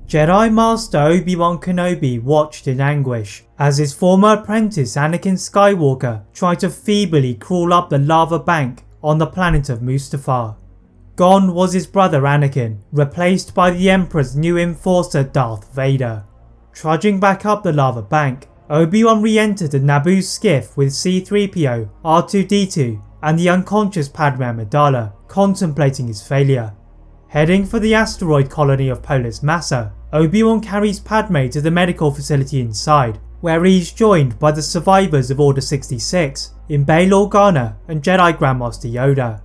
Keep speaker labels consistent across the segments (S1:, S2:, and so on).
S1: Jedi Master Obi-Wan Kenobi watched in anguish as his former apprentice Anakin Skywalker tried to feebly crawl up the lava bank on the planet of Mustafar. Gone was his brother Anakin, replaced by the Emperor's new enforcer Darth Vader. Trudging back up the lava bank, Obi-Wan re-entered the Naboo skiff with C-3PO, R2-D2 and the unconscious Padme Amidala, contemplating his failure. Heading for the asteroid colony of Polis Massa, Obi-Wan carries Padme to the medical facility inside, where he is joined by the survivors of Order 66 in Bail Organa and Jedi Grandmaster Yoda.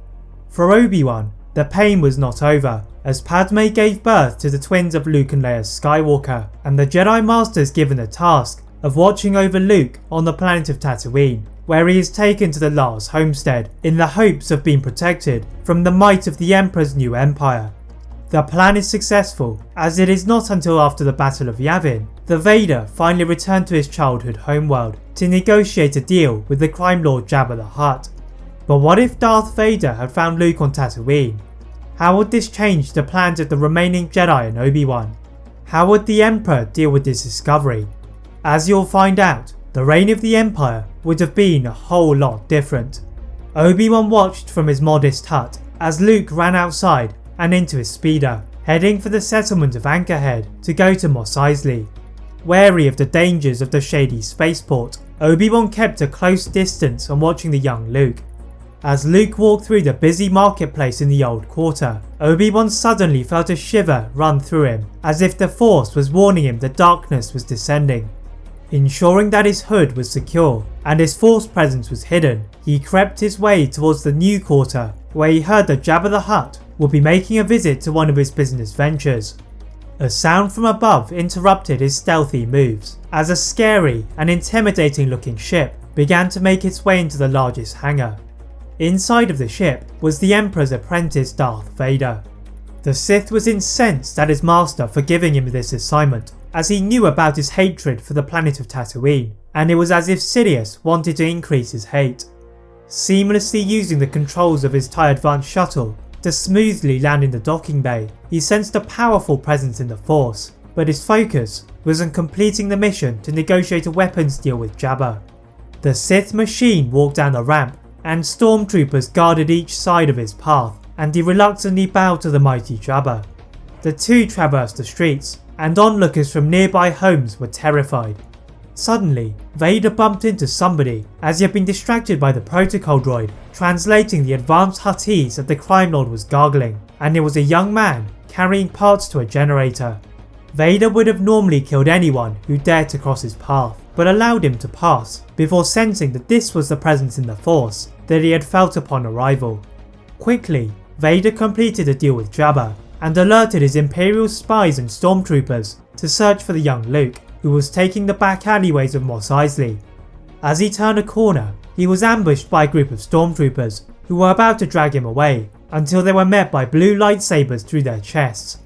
S1: For Obi-Wan, the pain was not over, as Padme gave birth to the twins of Luke and Leia Skywalker, and the Jedi Master is given the task of watching over Luke on the planet of Tatooine, where he is taken to the Lars homestead in the hopes of being protected from the might of the Emperor's new empire. The plan is successful, as it is not until after the Battle of Yavin that Vader finally returned to his childhood homeworld to negotiate a deal with the crime lord Jabba the Hutt. But what if Darth Vader had found Luke on Tatooine? How would this change the plans of the remaining Jedi and Obi-Wan? How would the Emperor deal with this discovery? As you'll find out, the reign of the Empire would have been a whole lot different. Obi-Wan watched from his modest hut as Luke ran outside and into his speeder, heading for the settlement of Anchorhead to go to Mos Eisley. Wary of the dangers of the shady spaceport, Obi-Wan kept a close distance on watching the young Luke. As Luke walked through the busy marketplace in the old quarter, Obi-Wan suddenly felt a shiver run through him, as if the Force was warning him that darkness was descending. Ensuring that his hood was secure and his Force presence was hidden, he crept his way towards the new quarter, where he heard that Jabba the Hutt would be making a visit to one of his business ventures. A sound from above interrupted his stealthy moves, as a scary and intimidating looking ship began to make its way into the largest hangar. Inside of the ship was the Emperor's apprentice Darth Vader. The Sith was incensed at his master for giving him this assignment, as he knew about his hatred for the planet of Tatooine, and it was as if Sidious wanted to increase his hate. Seamlessly using the controls of his TIE Advanced shuttle to smoothly land in the docking bay, he sensed a powerful presence in the Force, but his focus was on completing the mission to negotiate a weapons deal with Jabba. The Sith machine walked down the ramp, and stormtroopers guarded each side of his path, and he reluctantly bowed to the mighty Jabba. The two traversed the streets, and onlookers from nearby homes were terrified. Suddenly, Vader bumped into somebody as he had been distracted by the protocol droid translating the advanced Huttese that the crime lord was gargling, and it was a young man carrying parts to a generator. Vader would have normally killed anyone who dared to cross his path, but allowed him to pass before sensing that this was the presence in the Force that he had felt upon arrival. Quickly, Vader completed a deal with Jabba and alerted his Imperial spies and stormtroopers to search for the young Luke, who was taking the back alleyways of Mos Eisley. As he turned a corner, he was ambushed by a group of stormtroopers who were about to drag him away until they were met by blue lightsabers through their chests.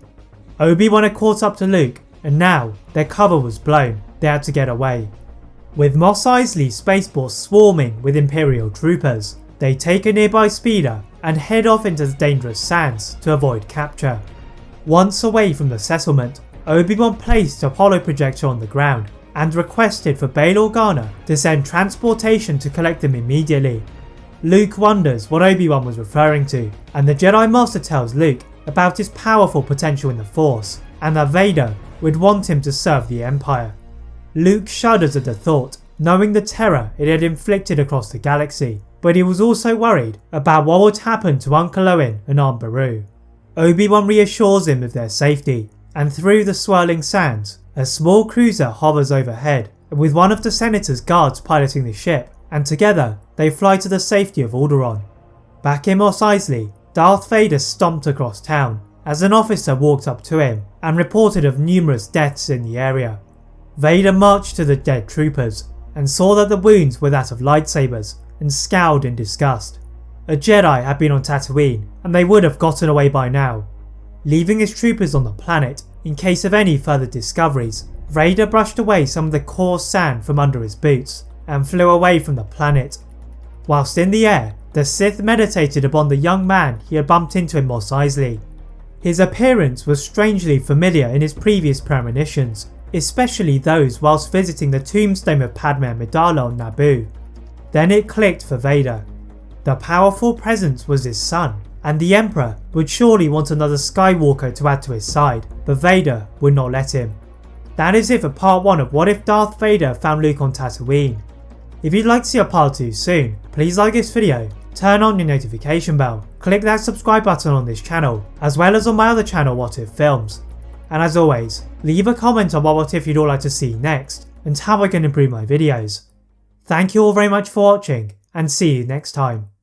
S1: Obi-Wan had caught up to Luke, and now their cover was blown. They had to get away. With Mos Eisley spaceport swarming with Imperial troopers, they take a nearby speeder and head off into the dangerous sands to avoid capture. Once away from the settlement, Obi-Wan placed a holo projector on the ground and requested for Bail Organa to send transportation to collect them immediately. Luke wonders what Obi-Wan was referring to, and the Jedi Master tells Luke about his powerful potential in the Force and that Vader would want him to serve the Empire. Luke shudders at the thought, knowing the terror it had inflicted across the galaxy, but he was also worried about what would happen to Uncle Owen and Aunt Beru. Obi-Wan reassures him of their safety, and through the swirling sands, a small cruiser hovers overhead, with one of the Senator's guards piloting the ship, and together they fly to the safety of Alderaan. Back in Mos Eisley, Darth Vader stomped across town as an officer walked up to him and reported of numerous deaths in the area. Vader marched to the dead troopers and saw that the wounds were that of lightsabers and scowled in disgust. A Jedi had been on Tatooine and they would have gotten away by now. Leaving his troopers on the planet in case of any further discoveries, Vader brushed away some of the coarse sand from under his boots and flew away from the planet. Whilst in the air, the Sith meditated upon the young man he had bumped into in Mos Eisley. His appearance was strangely familiar in his previous premonitions, especially those whilst visiting the tombstone of Padme Amidala on Naboo. Then it clicked for Vader. The powerful presence was his son, and the Emperor would surely want another Skywalker to add to his side, but Vader would not let him. That is it for part 1 of What If Darth Vader Found Luke on Tatooine. If you'd like to see a part 2 soon, please like this video, turn on your notification bell, click that subscribe button on this channel, as well as on my other channel What If Films. And as always, leave a comment on what if you'd all like to see next, and how I can improve my videos. Thank you all very much for watching, and see you next time.